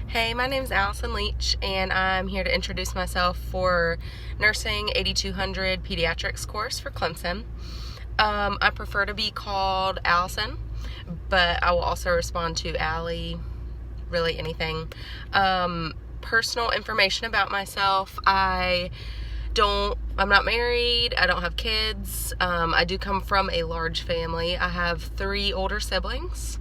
Hey, my name's Allison Leach, and I'm here to introduce myself for Nursing 8200 Pediatrics course for Clemson. I prefer to be called Allison, but I will also respond to Allie, really anything. Personal information about myself: I'm not married, I don't have kids. I do come from a large family. I have 3 older siblings,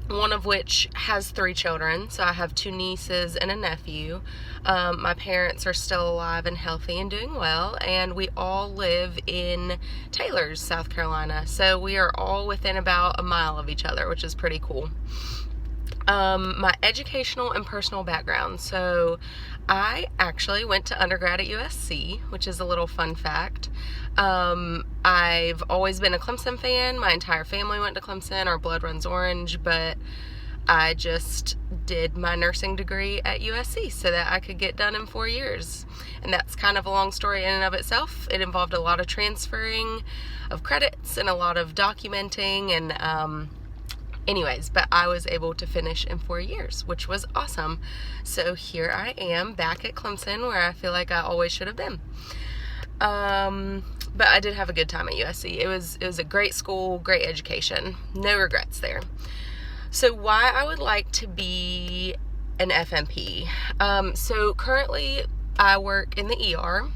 one of which has 3 children. So I have 2 nieces and a nephew. My parents are still alive and healthy and doing well, and we all live in Taylors, South Carolina. So we are all within about a mile of each other, which is pretty cool. My educational and personal background. So I actually went to undergrad at USC, which is a little fun fact. I've always been a Clemson fan. My entire family went to Clemson. Our blood runs orange, but I just did my nursing degree at USC so that I could get done in 4 years. And that's kind of a long story in and of itself. It involved a lot of transferring of credits and a lot of documenting and anyways, but I was able to finish in 4 years, which was awesome. So here I am back at Clemson, where I feel like I always should have been. But I did have a good time at USC. It was a great school, great education. No regrets there. So why I would like to be an FNP. So currently I work in the ER.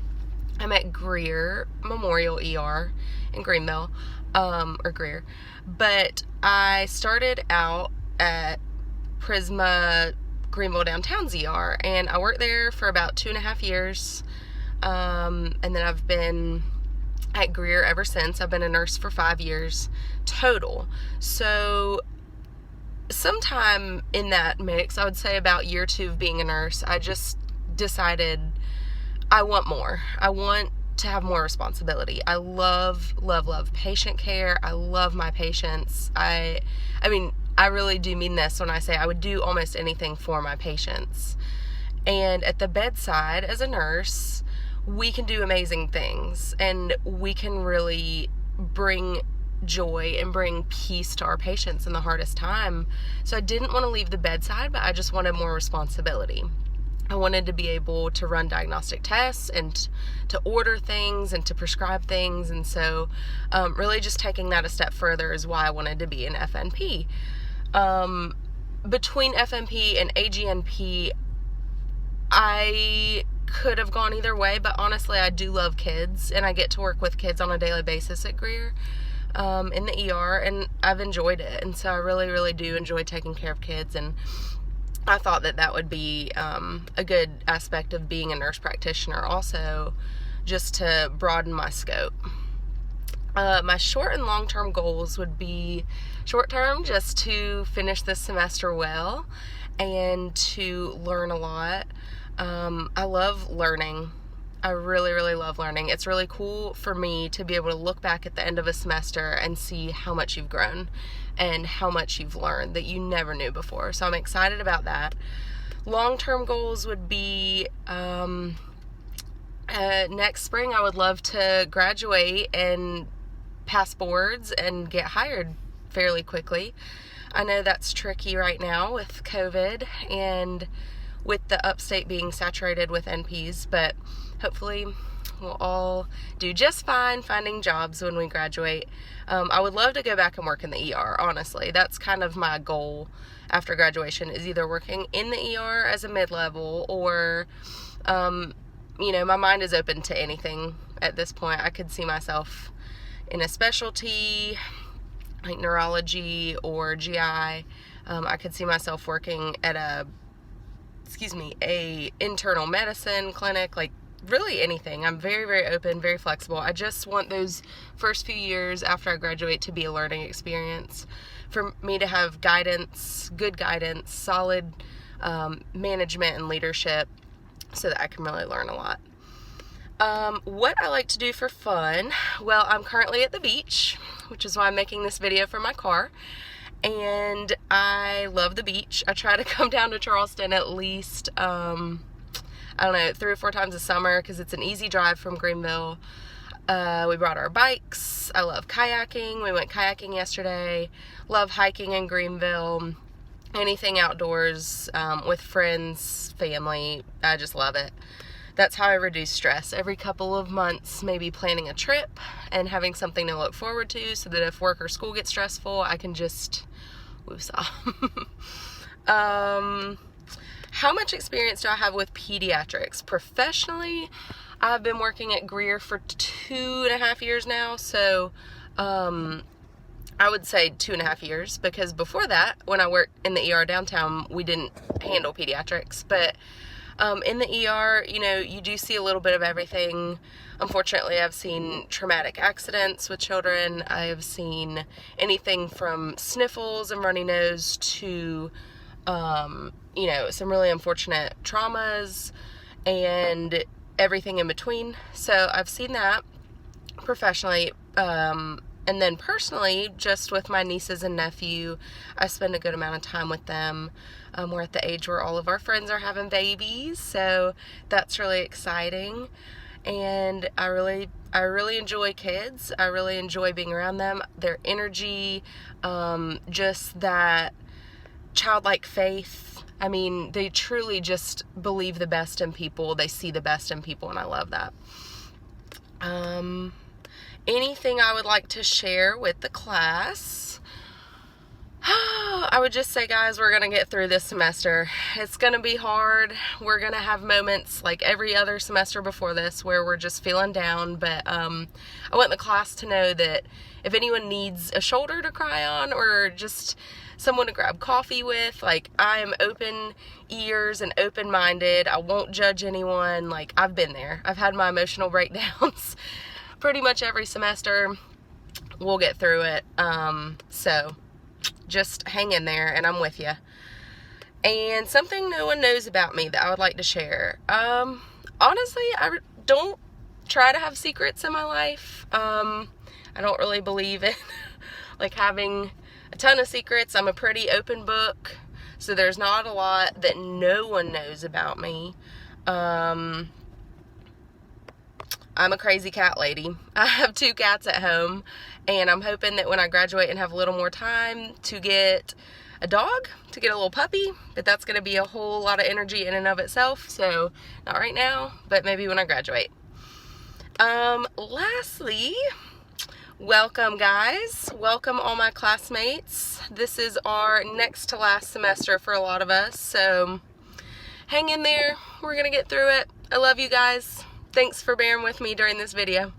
I'm at Greer Memorial ER in Greenville, or Greer. But I started out at Prisma Greenville Downtown's ER, and I worked there for about 2.5 years. And then I've been at Greer ever since. I've been a nurse for 5 years total. So sometime in that mix, I would say about year 2 of being a nurse, I just decided I want more. I want to have more responsibility. I love patient care. I love my patients. I mean, I really do mean this when I say I would do almost anything for my patients. And at the bedside as a nurse, we can do amazing things, and we can really bring joy and bring peace to our patients in the hardest time. So I didn't want to leave the bedside, but I just wanted more responsibility. I wanted to be able to run diagnostic tests and to order things and to prescribe things. And so really just taking that a step further is why I wanted to be an FNP. Between FNP and AGNP, I could have gone either way, but honestly, I do love kids, and I get to work with kids on a daily basis at Greer in the ER, and I've enjoyed it. And so I really do enjoy taking care of kids, and I thought that would be a good aspect of being a nurse practitioner also, just to broaden my scope. My short and long-term goals would be short-term, just to finish this semester well and to learn a lot. I love learning. I really love learning. It's really cool for me to be able to look back at the end of a semester and see how much you've grown and how much you've learned that you never knew before. So I'm excited about that. Long-term goals would be next spring I would love to graduate and pass boards and get hired fairly quickly. I know that's tricky right now with COVID and with the upstate being saturated with NPs, but hopefully we'll all do just fine finding jobs when we graduate. I would love to go back and work in the ER, honestly. That's kind of my goal after graduation, is either working in the ER as a mid-level or, my mind is open to anything at this point. I could see myself in a specialty like neurology or GI. I could see myself working at a internal medicine clinic, like really anything. I'm very open, very flexible. I just want those first few years after I graduate to be a learning experience, for me to have guidance, good guidance, solid management and leadership, so that I can really learn a lot. What I like to do for fun, well, I'm currently at the beach, which is why I'm making this video from my car. And I love the beach. I try to come down to Charleston at least, 3 or 4 times a summer, because it's an easy drive from Greenville. We brought our bikes. I love kayaking. We went kayaking yesterday. Love hiking in Greenville. anything outdoors, with friends, family. I just love it. That's how I reduce stress. Every couple of months, maybe planning a trip and having something to look forward to, so that if work or school gets stressful, I can just woosah. How much experience do I have with pediatrics? Professionally, I've been working at Greer for 2.5 years now, so I would say 2.5 years, because before that, when I worked in the ER downtown, we didn't handle pediatrics. But in the ER, you know, you do see a little bit of everything. Unfortunately, I've seen traumatic accidents with children. I have seen anything from sniffles and runny nose to, you know, some really unfortunate traumas and everything in between. So I've seen that professionally. And then personally, just with my nieces and nephew, I spend a good amount of time with them. We're at the age where all of our friends are having babies, so that's really exciting. And I really enjoy kids. I really enjoy being around them. Their energy, just that childlike faith. I mean, they truly just believe the best in people. They see the best in people, and I love that. Anything I would like to share with the class? I would just say, guys, we're going to get through this semester. It's going to be hard. We're going to have moments like every other semester before this where we're just feeling down, but I want the class to know that if anyone needs a shoulder to cry on or just someone to grab coffee with, like, I am open ears and open-minded. I won't judge anyone. Like, I've been there. I've had my emotional breakdowns pretty much every semester. We'll get through it. So just hang in there, and I'm with you. And something no one knows about me that I would like to share. Honestly, I don't try to have secrets in my life. I don't really believe in like having a ton of secrets. I'm a pretty open book, so there's not a lot that no one knows about me. I'm a crazy cat lady. I have 2 cats at home, and I'm hoping that when I graduate and have a little more time to get a dog, to get a little puppy, but that's going to be a whole lot of energy in and of itself, so not right now, but maybe when I graduate. Lastly, welcome, guys. Welcome all my classmates. This is our next to last semester for a lot of us, so hang in there. We're going to get through it. I love you guys. Thanks for bearing with me during this video.